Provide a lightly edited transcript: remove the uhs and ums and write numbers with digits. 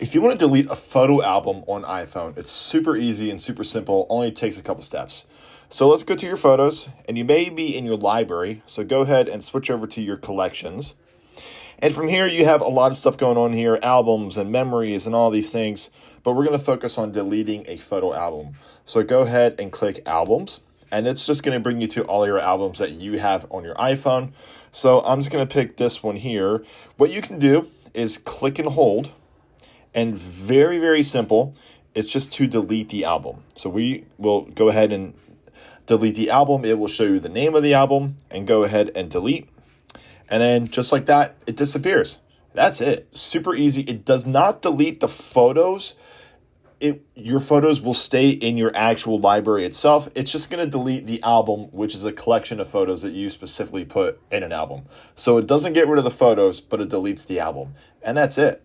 If you want to delete a photo album on iPhone, it's super easy and super simple, only takes a couple steps. So let's go to your photos, and you may be in your library, so go ahead and switch over to your collections. And from here, you have a lot of stuff going on here, albums and memories and all these things, but we're going to focus on deleting a photo album. So go ahead and click albums, and it's just going to bring you to all your albums that you have on your iPhone. So I'm just going to pick this one here. What you can do is click and hold, and very, very simple, it's just to delete the album. So we will go ahead and delete the album. It will show you the name of the album, and go ahead and delete. And then just like that, it disappears. That's it. Super easy. It does not delete the photos. Your photos will stay in your actual library itself. It's just going to delete the album, which is a collection of photos that you specifically put in an album. So it doesn't get rid of the photos, but it deletes the album. And that's it.